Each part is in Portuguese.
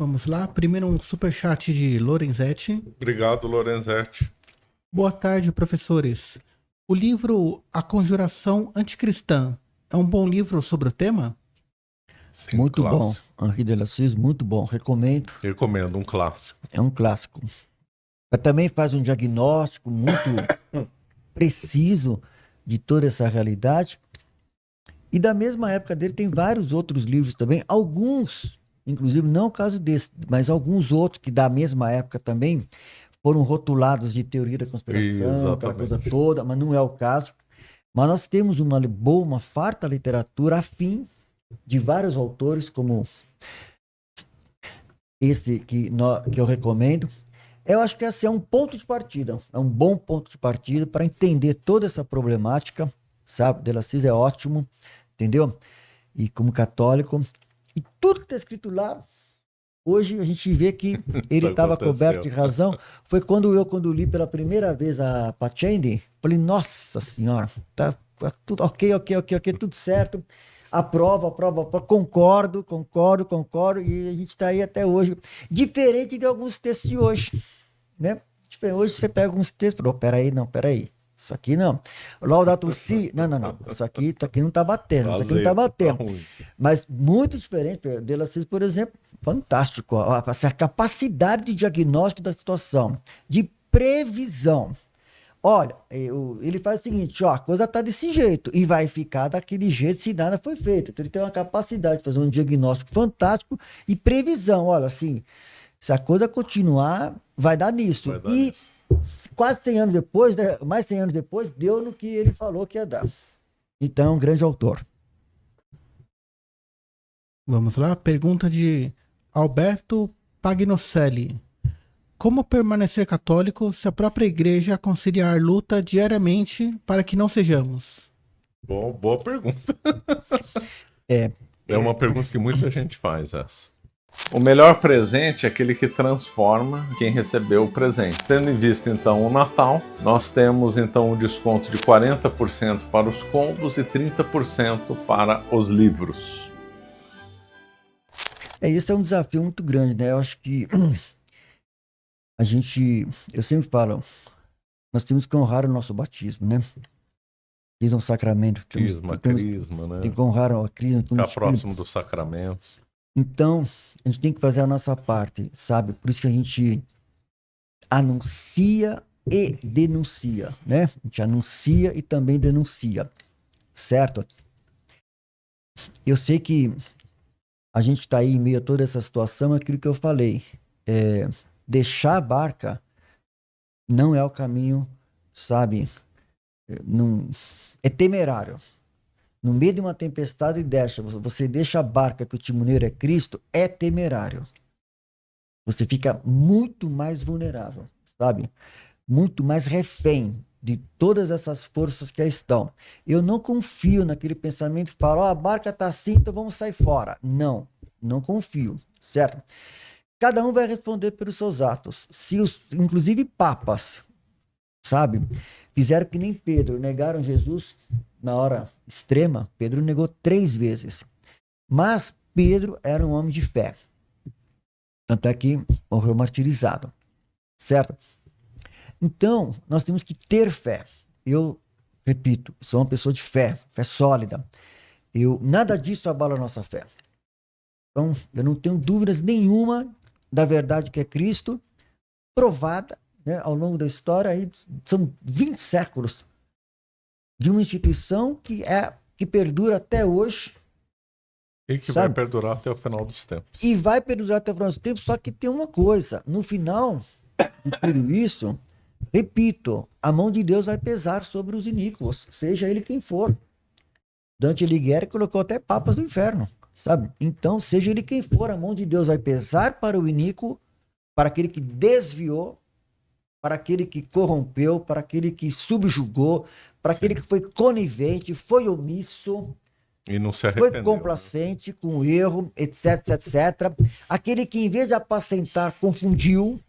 Vamos lá. Primeiro um superchat de Lorenzetti. Obrigado, Lorenzetti. Boa tarde, professores. O livro A Conjuração Anticristã é um bom livro sobre o tema? Sim, Muito clássico. bom. Henri de Assis, muito bom. Recomendo. Recomendo, um clássico. É um clássico. Mas também faz um diagnóstico muito preciso de toda essa realidade. E da mesma época dele tem vários outros livros também. Alguns, inclusive, não o caso desse, mas alguns outros que da mesma época também foram rotulados de teoria da conspiração, aquela coisa toda, mas não é o caso. Mas nós temos uma boa, uma farta literatura afim de vários autores, como esse que eu recomendo. Eu acho que esse é um ponto de partida, é um bom ponto de partida para entender toda essa problemática, sabe? De Assis é ótimo, entendeu? E como católico, e tudo que está escrito lá, hoje a gente vê que ele estava coberto de razão. Foi quando li pela primeira vez a Pachendi, falei, nossa senhora, tá tudo ok, tudo certo. Aprova, concordo, e a gente está aí até hoje. Diferente de alguns textos de hoje, né? Hoje você pega alguns textos e fala, peraí. Isso aqui não. Laudato Si, não. Isso aqui não tá batendo, Mas muito diferente. De Assis, por exemplo, fantástico. Essa capacidade de diagnóstico da situação, de previsão. Olha, ele faz o seguinte, ó, a coisa tá desse jeito e vai ficar daquele jeito se nada foi feito. Então ele tem uma capacidade de fazer um diagnóstico fantástico e previsão. Olha, assim, se a coisa continuar, vai dar nisso. Quase 100 anos depois, né, mais 100 anos depois, deu no que ele falou que ia dar. Então, é um grande autor. Vamos lá. Pergunta de Alberto Pagnocelli. Como permanecer católico se a própria igreja conciliar luta diariamente para que não sejamos? Boa pergunta. É uma pergunta que muita gente faz essa. O melhor presente é aquele que transforma quem recebeu o presente. Tendo em vista então o Natal, nós temos então um desconto de 40% para os combos e 30% para os livros. Isso é um desafio muito grande, né? Eu acho que eu sempre falo, nós temos que honrar o nosso batismo, né? Crisma é um sacramento. Crisma, né? Tem que honrar a crisma. Ficar próximo dos sacramentos. Então, a gente tem que fazer a nossa parte, sabe? Por isso que a gente anuncia e denuncia, né? A gente anuncia e também denuncia, certo? Eu sei que a gente está aí em meio a toda essa situação, é aquilo que eu falei. Deixar a barca não é o caminho, sabe? Não, é temerário. No meio de uma tempestade, você deixa a barca que o timoneiro é Cristo, é temerário. Você fica muito mais vulnerável, sabe? Muito mais refém de todas essas forças que aí estão. Eu não confio naquele pensamento que fala, a barca está assim, então vamos sair fora. Não confio, certo? Cada um vai responder pelos seus atos. Se inclusive papas, sabe, fizeram que nem Pedro, negaram Jesus na hora extrema, Pedro negou 3 vezes. Mas Pedro era um homem de fé. Tanto é que morreu martirizado, certo? Então, nós temos que ter fé. Eu, repito, sou uma pessoa de fé sólida. Nada disso abala a nossa fé. Então, eu não tenho dúvidas nenhuma da verdade que é Cristo, provada, né, ao longo da história. Aí são 20 séculos de uma instituição que perdura até hoje. E que vai perdurar até o final dos tempos. E vai perdurar até o final dos tempos, só que tem uma coisa. No final de tudo isso, repito, a mão de Deus vai pesar sobre os iníquos, seja ele quem for. Dante Alighieri colocou até papas no inferno, sabe? Então, seja ele quem for, a mão de Deus vai pesar para o iníquo, para aquele que desviou, para aquele que corrompeu, para aquele que subjugou, para aquele que foi conivente, foi omisso, e não se arrependeu, foi complacente com o erro, etc. Aquele que, em vez de apacentar, confundiu,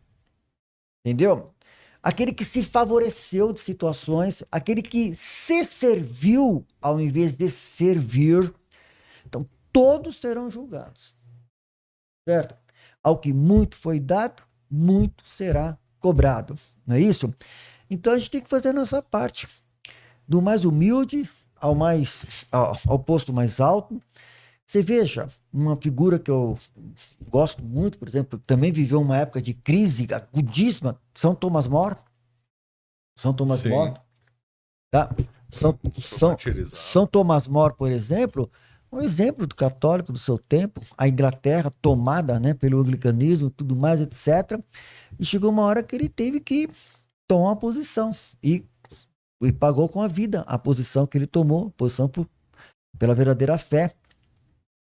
entendeu? Aquele que se favoreceu de situações, aquele que se serviu ao invés de servir. Então, todos serão julgados, certo? ao que muito foi dado, muito será cobrado. Não é isso? Então a gente tem que fazer a nossa parte. Do mais humilde ao posto mais alto. Você veja, uma figura que eu gosto muito, por exemplo, também viveu uma época de crise agudíssima, São Tomás More. São Tomás More. Tá? São Tomás More, por exemplo, um exemplo do católico do seu tempo, a Inglaterra tomada, né, pelo anglicanismo, tudo mais, etc. E chegou uma hora que ele teve que tomar uma posição e pagou com a vida a posição que ele tomou, posição pela verdadeira fé.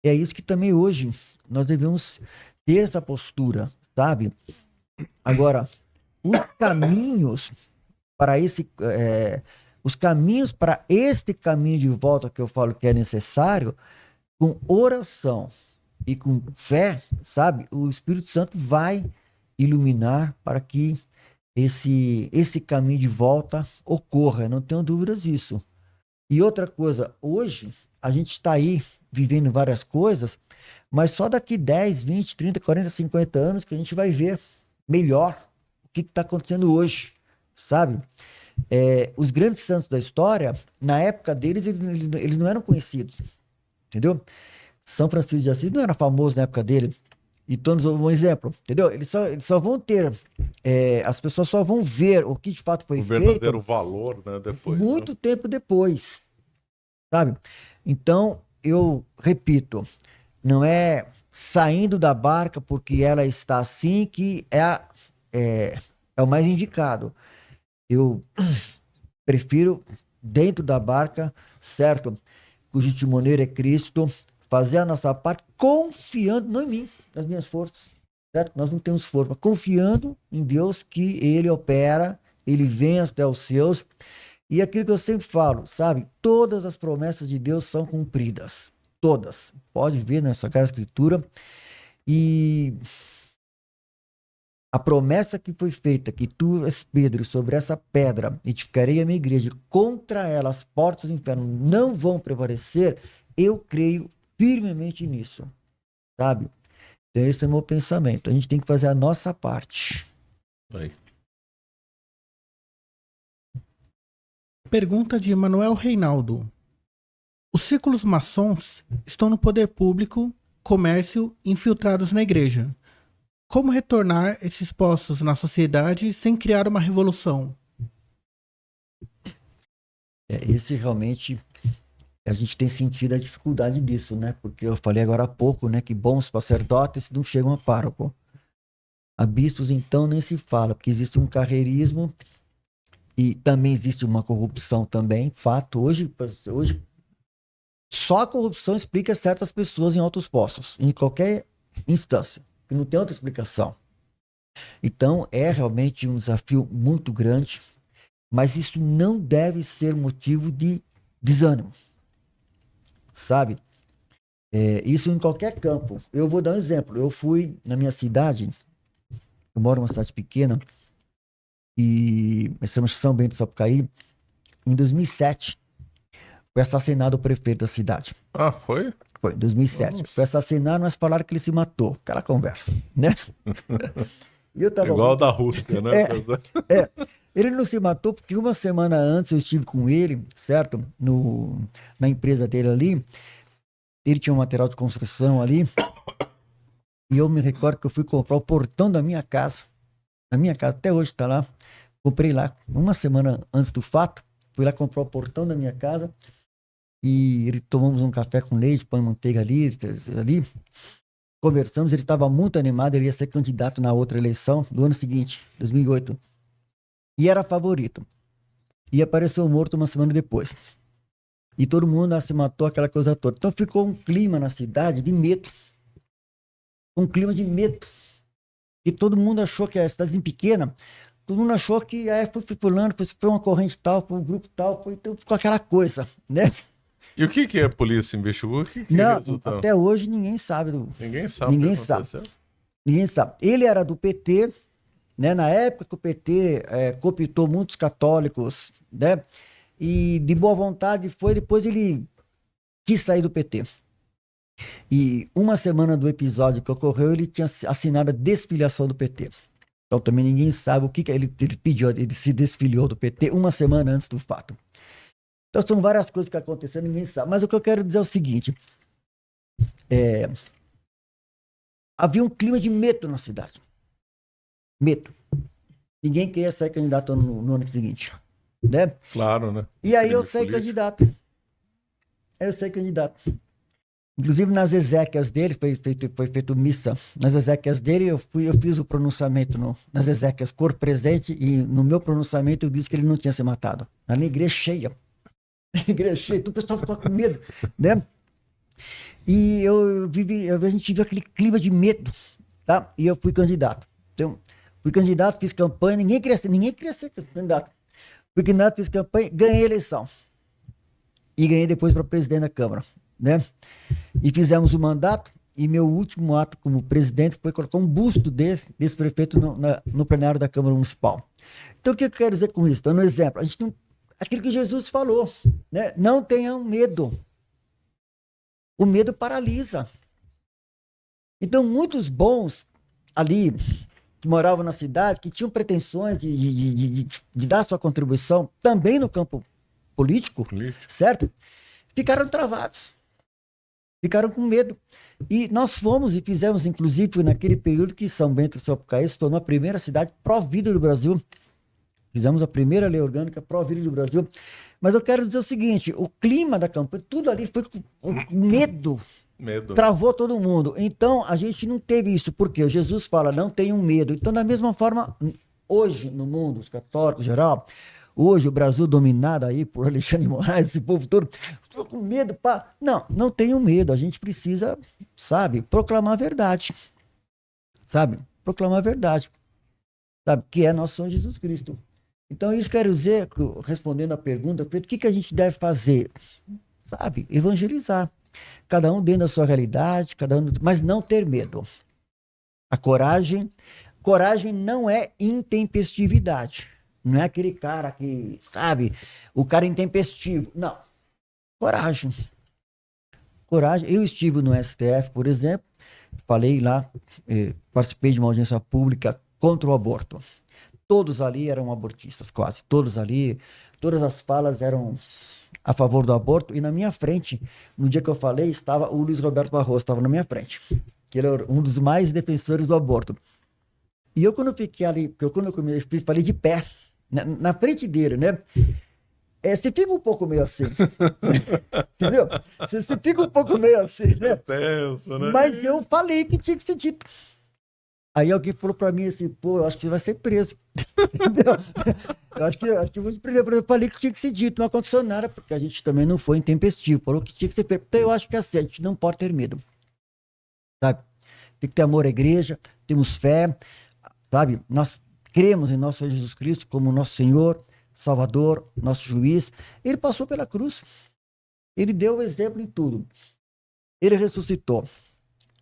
É isso que também hoje nós devemos ter essa postura, sabe? Agora, os caminhos para este caminho de volta que eu falo que é necessário, com oração e com fé, sabe? O Espírito Santo vai iluminar para que esse caminho de volta ocorra, não tenho dúvidas disso. E outra coisa, hoje a gente está aí vivendo várias coisas, mas só daqui 10, 20, 30, 40, 50 anos que a gente vai ver melhor o que está acontecendo hoje, sabe? Os grandes santos da história, na época deles, eles não eram conhecidos, entendeu? São Francisco de Assis não era famoso na época dele. Então, um exemplo, entendeu? Eles só vão ter, as pessoas só vão ver o que de fato foi feito. O verdadeiro valor, né? Depois. Muito tempo depois, sabe? Então, eu repito, não é saindo da barca porque ela está assim que é o mais indicado. Eu prefiro dentro da barca, certo? Cujo timoneiro é Cristo, fazer a nossa parte confiando, não em mim, nas minhas forças, certo? Nós não temos força, mas confiando em Deus que Ele opera, Ele vem até os seus. E aquilo que eu sempre falo, sabe? Todas as promessas de Deus são cumpridas. Todas. Pode ver na Sagrada Escritura. E a promessa que foi feita, que tu és Pedro, sobre essa pedra edificarei a minha igreja, contra ela as portas do inferno não vão prevalecer, eu creio firmemente nisso, sabe? Então esse é o meu pensamento. A gente tem que fazer a nossa parte. Aí. Pergunta de Manuel Reinaldo. Os círculos maçons estão no poder público, comércio, infiltrados na igreja. Como retornar esses postos na sociedade sem criar uma revolução? Esse realmente, a gente tem sentido a dificuldade disso, né? Porque eu falei agora há pouco, né? Que bons sacerdotes não chegam a pároco. A bispos, então, nem se fala, porque existe um carreirismo e também existe uma corrupção também, fato. Hoje só a corrupção explica certas pessoas em altos postos, em qualquer instância, que não tem outra explicação. Então, é realmente um desafio muito grande, mas isso não deve ser motivo de desânimo, sabe? Isso em qualquer campo. Eu vou dar um exemplo. Eu fui na minha cidade, eu moro numa cidade pequena, e estamos em São Bento do Sapucaí. Em 2007 foi assassinado o prefeito da cidade. Ah, foi? Foi, em 2007. Nossa. Foi assassinado, mas falaram que ele se matou. Aquela conversa, né? E eu tava igual da Rússia, né? Ele não se matou porque uma semana antes eu estive com ele, certo? Na empresa dele ali. Ele tinha um material de construção ali. E eu me recordo que eu fui comprar o portão da minha casa. Na minha casa, até hoje está lá. Comprei lá uma semana antes do fato. Fui lá comprar o portão da minha casa. E tomamos um café com leite, pão e manteiga ali. Conversamos, ele estava muito animado. Ele ia ser candidato na outra eleição do ano seguinte, 2008. E era favorito. E apareceu morto uma semana depois. E todo mundo se matou, aquela coisa toda. Então ficou um clima na cidade de medo. Um clima de medo. E todo mundo achou que a cidadezinha pequena, todo mundo achou que foi fulano, foi uma corrente tal, foi um grupo tal, então ficou aquela coisa, né? E o que a polícia investigou? O que Não, resultou? até hoje ninguém sabe. Ninguém sabe. Ninguém sabe. Ele era do PT, né? Na época que o PT cooptou muitos católicos, né? E de boa vontade foi, depois ele quis sair do PT. E uma semana do episódio que ocorreu, ele tinha assinado a desfiliação do PT. Então também ninguém sabe o que ele pediu, ele se desfiliou do PT uma semana antes do fato. Então são várias coisas que aconteceram, ninguém sabe. Mas o que eu quero dizer é o seguinte, havia um clima de medo na cidade. Medo. Ninguém queria ser candidato no ano seguinte, né? Claro, né? E aí eu saí candidato. Inclusive nas exéquias dele, foi feito missa. Nas exéquias dele, eu fiz o pronunciamento nas exéquias, corpo presente, e no meu pronunciamento eu disse que ele não tinha se matado. Na igreja cheia. Então o pessoal ficou com medo, né? E a gente viu aquele clima de medo, tá? E eu fui candidato. Então, fiz campanha, ninguém queria ser candidato. Fui candidato, fiz campanha, ganhei a eleição. E ganhei depois para presidente da Câmara, né? E fizemos o mandato, e meu último ato como presidente foi colocar um busto desse prefeito no plenário da Câmara Municipal. Então, o que eu quero dizer com isso? Então, no exemplo, a gente não, aquilo que Jesus falou, né? Não tenham medo. O medo paralisa. Então, muitos bons ali, que moravam na cidade, que tinham pretensões de dar sua contribuição também no campo político, certo? Ficaram travados. Ficaram com medo. E nós fomos e fizemos, inclusive, naquele período que São Bento do Sapucaí se tornou a primeira cidade pró-vida do Brasil. Fizemos a primeira lei orgânica pró-vida do Brasil. Mas eu quero dizer o seguinte, o clima da campanha, tudo ali foi com medo. Travou todo mundo. Então, a gente não teve isso. Por quê? Jesus fala, não tenham medo. Então, da mesma forma, hoje, no mundo, os católicos em geral, hoje o Brasil dominado aí por Alexandre de Moraes, esse povo todo, estou com medo, pá. Não tenham medo. A gente precisa, sabe, proclamar a verdade. Sabe? Proclamar a verdade. Sabe? Que é nosso Senhor Jesus Cristo. Então, isso quero dizer, respondendo a pergunta, o que a gente deve fazer? Sabe? Evangelizar. Cada um dentro da sua realidade, mas não ter medo. A coragem não é intempestividade. Não é aquele cara que, sabe, o cara intempestivo. Não. Coragem. Eu estive no STF, por exemplo, falei lá, participei de uma audiência pública contra o aborto. Todos ali eram abortistas, quase. Todos ali, todas as falas eram a favor do aborto. E na minha frente, no dia que eu falei, estava o Luiz Roberto Barroso, estava na minha frente. Que ele era um dos mais defensores do aborto. E eu, quando eu fiquei ali, quando eu falei de pé, na frente dele, né? Você fica um pouco meio assim. Entendeu? Você fica um pouco meio assim, né? Tenso, né? Mas eu falei que tinha que ser dito. Aí alguém falou pra mim assim, pô, eu acho que você vai ser preso. Entendeu? Eu acho que eu vou te prender. Eu falei que tinha que ser dito, não aconteceu nada, porque a gente também não foi intempestivo. Falou que tinha que ser feito. Então eu acho que é assim, a gente não pode ter medo. Sabe? Tem que ter amor à igreja, temos fé, sabe? Nós cremos em nosso Senhor Jesus Cristo como nosso Senhor, Salvador, nosso juiz. Ele passou pela cruz. Ele deu o exemplo em tudo. Ele ressuscitou,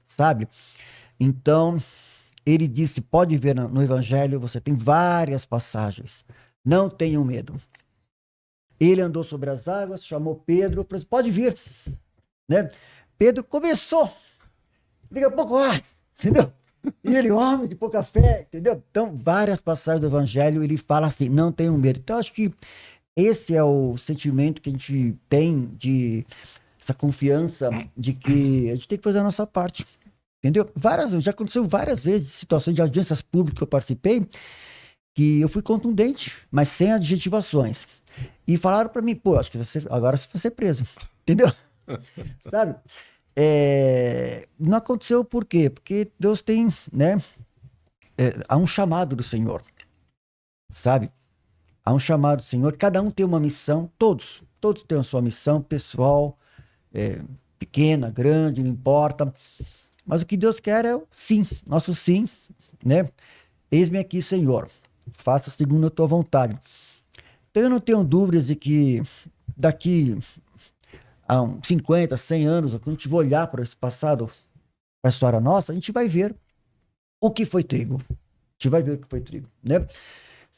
sabe? Então, ele disse, pode ver no Evangelho, você tem várias passagens. Não tenham medo. Ele andou sobre as águas, chamou Pedro, pode vir. Né? Pedro começou. Daqui a pouco, entendeu? E ele, homem de pouca fé, entendeu? Então, várias passagens do Evangelho, ele fala assim, não tenham medo. Então, acho que esse é o sentimento que a gente tem essa confiança de que a gente tem que fazer a nossa parte. Entendeu? Já aconteceu várias vezes, situações de audiências públicas que eu participei, que eu fui contundente, mas sem adjetivações. E falaram para mim, pô, acho que agora você vai ser preso. Entendeu? Sabe? Não aconteceu por quê? Porque Deus tem, né? Há um chamado do Senhor. Sabe? Há um chamado do Senhor. Cada um tem uma missão, todos têm a sua missão pessoal, pequena, grande, não importa. Mas o que Deus quer é o sim, nosso sim, né? Eis-me aqui, Senhor, faça segundo a tua vontade. Então eu não tenho dúvidas de que daqui a 50, 100 anos, quando a gente vai olhar para esse passado, para a história nossa, a gente vai ver o que foi trigo. A gente vai ver o que foi trigo, né?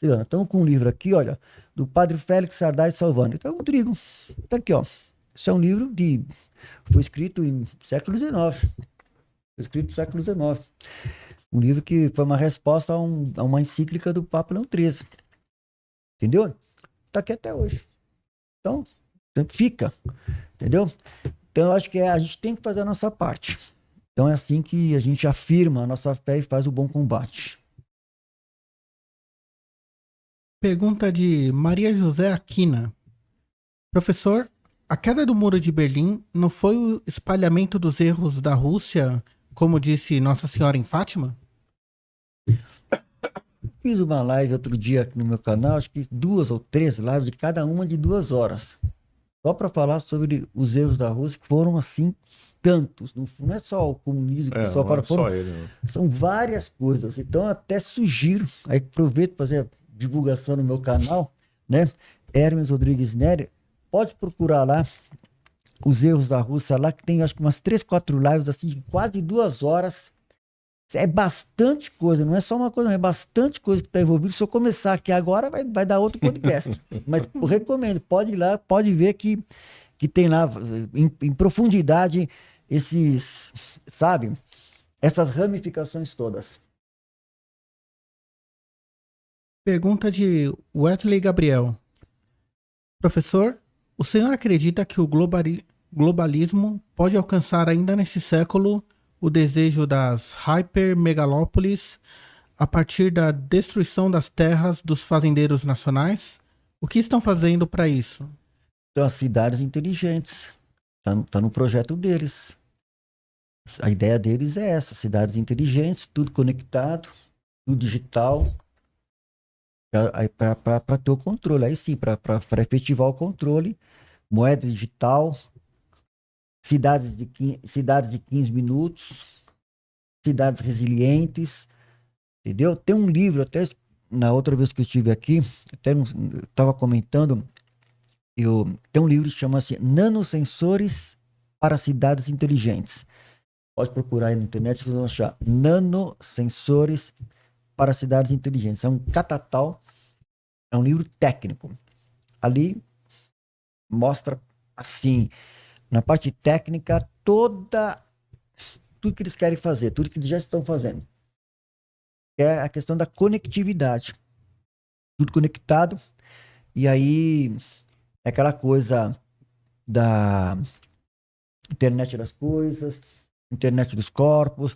Estamos com um livro aqui, olha, do Padre Félix Sardá de Salvando. Então é um trigo. Tá aqui, ó. Isso é um livro foi escrito em século XIX. Foi escrito no século XIX. Um livro que foi uma resposta a uma encíclica do Papa Leão XIII. Entendeu? Está aqui até hoje. Então, fica. Entendeu? Então, eu acho que a gente tem que fazer a nossa parte. Então, é assim que a gente afirma a nossa fé e faz o bom combate. Pergunta de Maria José Aquina. Professor, a queda do Muro de Berlim não foi o espalhamento dos erros da Rússia, como disse Nossa Senhora em Fátima? Fiz uma live outro dia aqui no meu canal, acho que 2 ou 3 lives, de cada uma de 2 horas. Só para falar sobre os erros da Rússia, que foram assim tantos. Não é só o comunismo que só para só ele, né? São várias coisas. Então, até sugiro, aí aproveito para fazer a divulgação no meu canal, né? Hermes Rodrigues Neri, pode procurar lá os erros da Rússia lá, que tem acho que umas 3, 4 lives assim, de quase 2 horas. É bastante coisa, não é só uma coisa, não, é bastante coisa que está envolvida. Se eu começar aqui agora, vai dar outro podcast. Mas eu recomendo, pode ir lá, pode ver que tem lá em profundidade esses, sabe, essas ramificações todas. Pergunta de Wesley Gabriel. Professor, o senhor acredita que o globalismo pode alcançar ainda nesse século o desejo das hypermegalópolis a partir da destruição das terras dos fazendeiros nacionais? O que estão fazendo para isso? Então, as cidades inteligentes. Tá no projeto deles. A ideia deles é essa, cidades inteligentes, tudo conectado, tudo digital, para ter o controle. Aí sim, para efetivar o controle, moeda digital, cidades de 15 minutos, cidades resilientes, entendeu? Tem um livro, até na outra vez que eu estive aqui, até estava comentando, tem um livro que chama-se Nanosensores para Cidades Inteligentes. Pode procurar aí na internet, vocês vão achar Nanosensores para Cidades Inteligentes. É um catatal, é um livro técnico. Ali mostra, assim, na parte técnica, tudo que eles querem fazer, tudo que eles já estão fazendo. É a questão da conectividade. Tudo conectado. E aí, é aquela coisa da internet das coisas, internet dos corpos,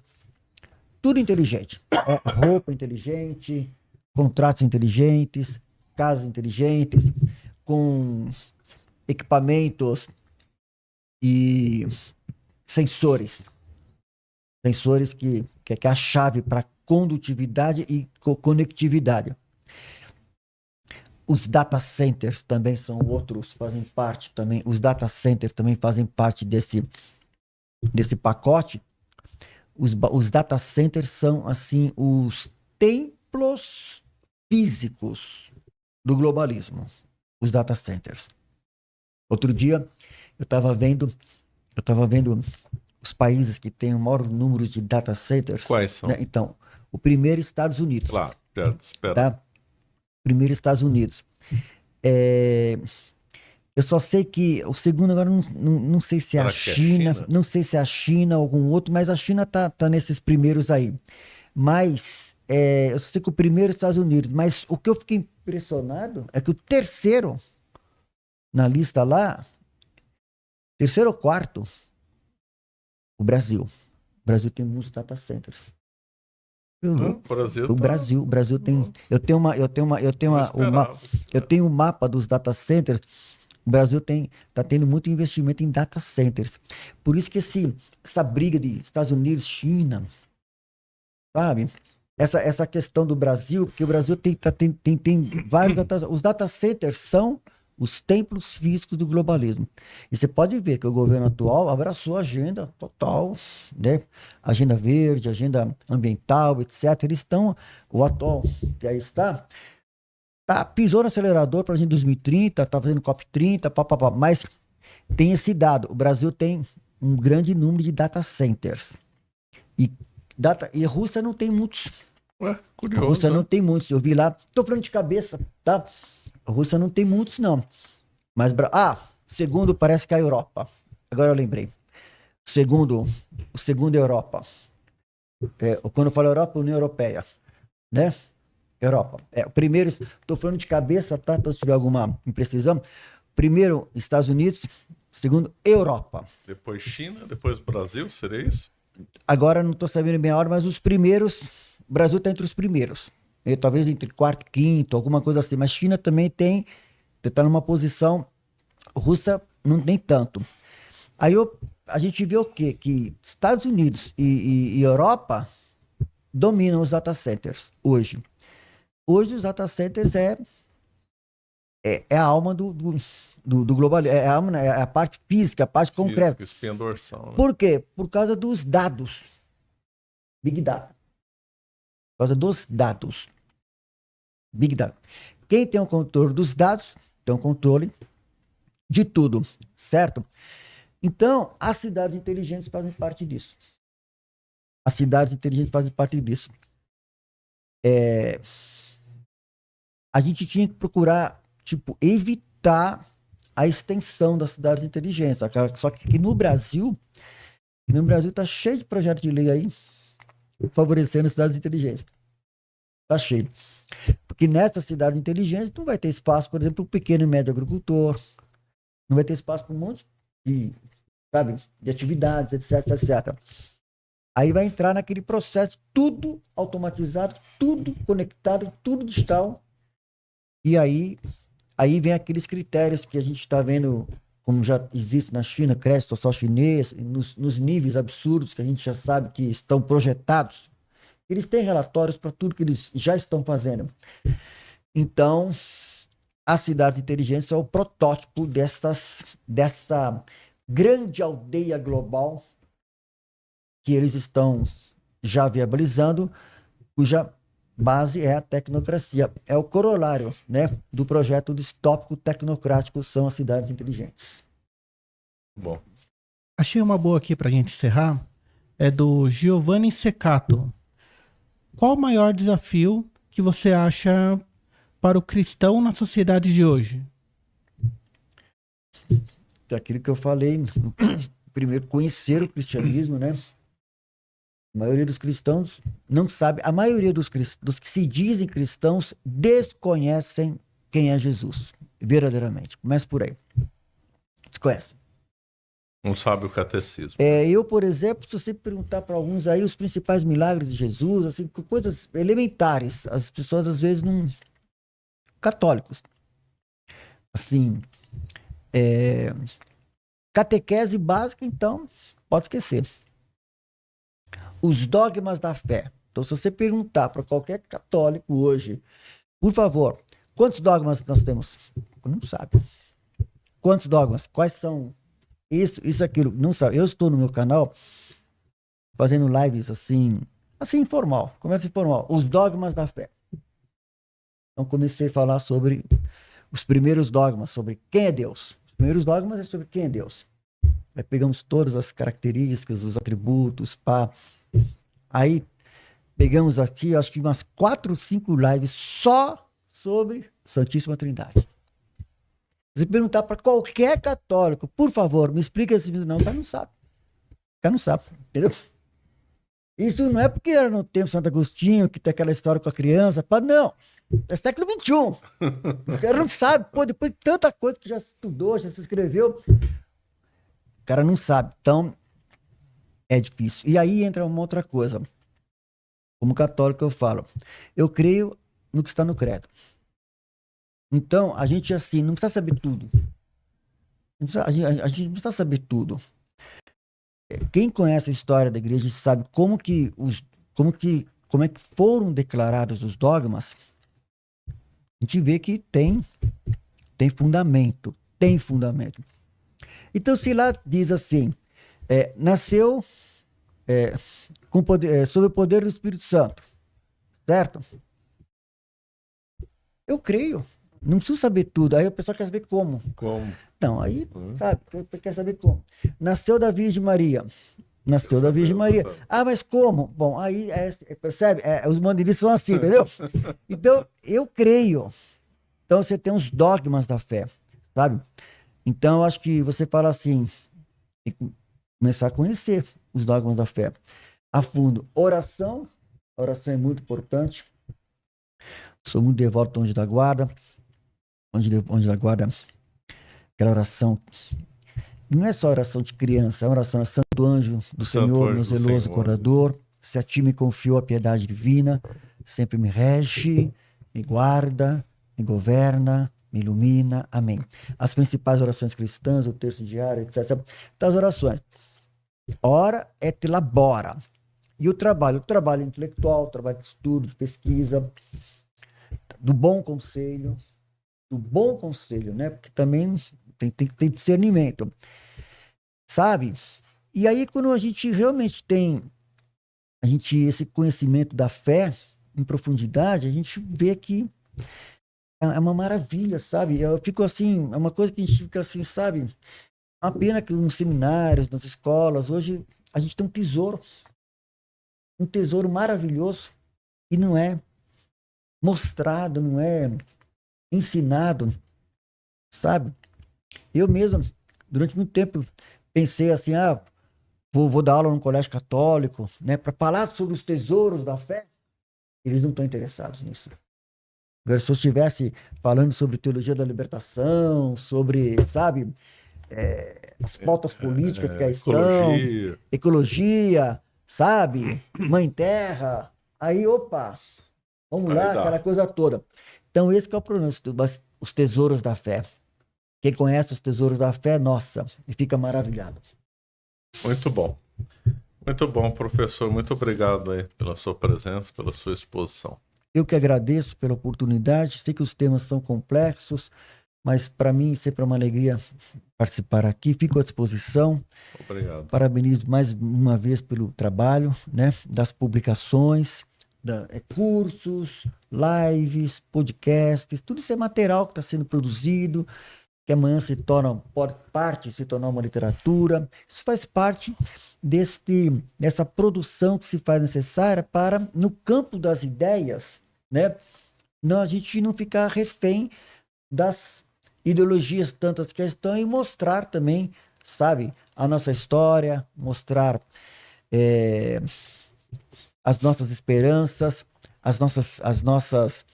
tudo inteligente. Roupa inteligente, contratos inteligentes, casas inteligentes, com equipamentos e sensores. Sensores que é a chave para condutividade e conectividade. Os data centers também são outros, fazem parte também, os data centers também fazem parte desse pacote. Os data centers são, assim, os templos físicos do globalismo, os data centers. Outro dia, eu estava vendo os países que têm o maior número de data centers. Quais são? Né? Então, o primeiro, Estados Unidos. Claro, espera. Tá? Primeiro, Estados Unidos. Eu só sei que o segundo agora não sei se é a China, não sei se é a China ou algum outro, mas a China tá nesses primeiros aí. Mas eu sei que o primeiro é Estados Unidos, mas o que eu fiquei impressionado é que o terceiro na lista lá, terceiro ou quarto, o Brasil. O Brasil tem muitos data centers. O Brasil tem. Eu tenho um mapa dos data centers. O Brasil está tendo muito investimento em data centers. Por isso que essa briga de Estados Unidos, China, sabe? Essa questão do Brasil, porque o Brasil tem vários os data centers são os templos físicos do globalismo. E você pode ver que o governo atual abraçou a agenda total, né? Agenda verde, agenda ambiental, etc. Eles estão, o atual que aí pisou no acelerador para a gente 2030, está fazendo COP30, mas tem esse dado. O Brasil tem um grande número de data centers. E a Rússia não tem muitos. Curioso. A Rússia não tem muitos. Eu vi lá, estou falando de cabeça, tá? A Rússia não tem muitos, não. Mas, segundo parece que é a Europa. Agora eu lembrei. O segundo é a Europa. Quando eu falo Europa, União Europeia, né? Europa. O primeiro, estou falando de cabeça, tá? Então, se tiver alguma imprecisão. Primeiro, Estados Unidos. Segundo, Europa. Depois China, depois Brasil, seria isso? Agora não estou sabendo bem a hora, mas os primeiros, o Brasil está entre os primeiros. Talvez entre quarto, quinto, alguma coisa assim. Mas China também está numa posição, Rússia nem tanto. Aí a gente vê o quê? Que Estados Unidos e Europa dominam os data centers hoje. Hoje os data centers é a alma do global, é a parte física, a parte concreta. Espinha dorsal, né? Por quê? Por causa dos dados. Big Data. Por causa dos dados. Big Data. Quem tem o controle dos dados, tem o controle de tudo, certo? Então, as cidades inteligentes fazem parte disso. As cidades inteligentes fazem parte disso. A gente tinha que procurar, evitar a extensão das cidades inteligentes. Só que aqui no Brasil está cheio de projetos de lei aí favorecendo as cidades inteligentes. Está cheio. Porque nessas cidades inteligentes não vai ter espaço, por exemplo, para o pequeno e médio agricultor. Não vai ter espaço para um monte de atividades, etc. Aí vai entrar naquele processo tudo automatizado, tudo conectado, tudo digital. E aí vem aqueles critérios que a gente está vendo, como já existe na China, crédito social chinês, nos níveis absurdos que a gente já sabe que estão projetados. Eles têm relatórios para tudo que eles já estão fazendo. Então, as cidades inteligentes é o protótipo dessa grande aldeia global que eles estão já viabilizando, cuja base é a tecnocracia. É o corolário, né, do projeto distópico tecnocrático, são as cidades inteligentes. Bom. Achei uma boa aqui para a gente encerrar. É do Giovanni Secato. Qual o maior desafio que você acha para o cristão na sociedade de hoje? Aquilo que eu falei, primeiro, conhecer o cristianismo, né? A maioria dos cristãos não sabe, a maioria dos que se dizem cristãos desconhecem quem é Jesus, verdadeiramente. Começa por aí. Desconhecem. Não sabe o catecismo. Eu, por exemplo, se você perguntar para alguns aí os principais milagres de Jesus, assim, coisas elementares, as pessoas às vezes não... Católicos. Assim, catequese básica, então, pode esquecer. Os dogmas da fé. Então, se você perguntar para qualquer católico hoje, por favor, quantos dogmas nós temos? Não sabe. Quantos dogmas? Quais são? Isso, aquilo. Não sabe. Eu estou no meu canal fazendo lives assim informal. Começa informal. Os dogmas da fé. Então, comecei a falar sobre os primeiros dogmas, sobre quem é Deus. Os primeiros dogmas é sobre quem é Deus. Aí pegamos todas as características, os atributos, pá. Aí pegamos aqui, acho que umas 4 ou 5 lives só sobre Santíssima Trindade. Se perguntar para qualquer católico, por favor, me explica esse vídeo. Não, o cara não sabe. O cara não sabe, entendeu? Isso não é porque era no tempo Santo Agostinho, que tem aquela história com a criança, pá, não. É século XXI. O cara não sabe. Pô, depois de tanta coisa que já estudou, já se escreveu, o cara não sabe. Então, é difícil. E aí entra uma outra coisa. Como católico eu falo, eu creio no que está no credo. Então, a gente assim, não precisa saber tudo. A gente não precisa saber tudo. Quem conhece a história da igreja sabe como é que foram declarados os dogmas. A gente vê que tem fundamento. Tem fundamento. Então, se lá diz assim, nasceu sob o poder do Espírito Santo, certo? Eu creio. Não preciso saber tudo. Aí o pessoal quer saber como. Como? Não, aí, sabe, quer saber como. Nasceu da Virgem Maria. Nasceu da Virgem Maria. Ah, mas como? Bom, aí, percebe? Os mandilistas são assim, entendeu? Então, eu creio. Então, você tem os dogmas da fé, sabe? Então, eu acho que você fala assim, tem que começar a conhecer os dogmas da fé a fundo. Oração é muito importante. Sou muito devoto do Anjo da Guarda. Anjo da Guarda, aquela oração, não é só oração de criança, é uma oração, Santo Anjo do Senhor, meu zeloso guardador, se a ti me confiou a piedade divina, sempre me rege, me guarda, me governa, me ilumina. Amém. As principais orações cristãs, o texto diário, etc. Das orações. Ora et labora. E o trabalho intelectual, o trabalho de estudo, de pesquisa, do bom conselho, né? Porque também tem que ter discernimento, sabe? E aí, quando a gente realmente tem esse conhecimento da fé em profundidade, a gente vê que é uma maravilha, sabe? Eu fico assim, é uma coisa que a gente fica assim, sabe? É uma pena que nos seminários, nas escolas, hoje a gente tem um tesouro maravilhoso e não é mostrado, não é ensinado, sabe? Eu mesmo, durante muito tempo, pensei assim, vou dar aula no colégio católico, né, para falar sobre os tesouros da fé. Eles não estão interessados nisso. Agora, se eu estivesse falando sobre teologia da libertação, sobre, sabe, as pautas políticas que aí estão, ecologia, sabe, mãe terra, aí, opa, vamos lá, aquela coisa toda. Então, esse que é o problema, os tesouros da fé. Quem conhece os tesouros da fé, nossa, e fica maravilhado. Muito bom. Muito bom, professor. Muito obrigado aí pela sua presença, pela sua exposição. Eu que agradeço pela oportunidade. Sei que os temas são complexos, mas para mim sempre é uma alegria participar aqui. Fico à disposição. Obrigado. Parabenizo mais uma vez pelo trabalho, né, das publicações, cursos, lives, podcasts, tudo isso é material que está sendo produzido, que amanhã se torna uma literatura. Isso faz parte dessa produção que se faz necessária para, no campo das ideias, né, a gente não ficar refém das ideologias tantas que estão e mostrar também, sabe, a nossa história, mostrar as nossas esperanças, as nossas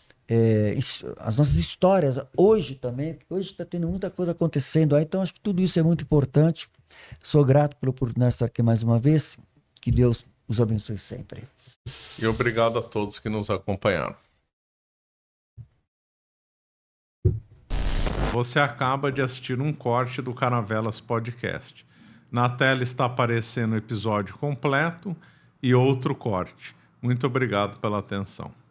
histórias hoje também, porque hoje está tendo muita coisa acontecendo aí, então acho que tudo isso é muito importante. Sou grato pela oportunidade de estar aqui mais uma vez. Que Deus os abençoe sempre. E obrigado a todos que nos acompanharam. Você acaba de assistir um corte do Caravelas Podcast. Na tela está aparecendo o episódio completo e outro corte. Muito obrigado pela atenção.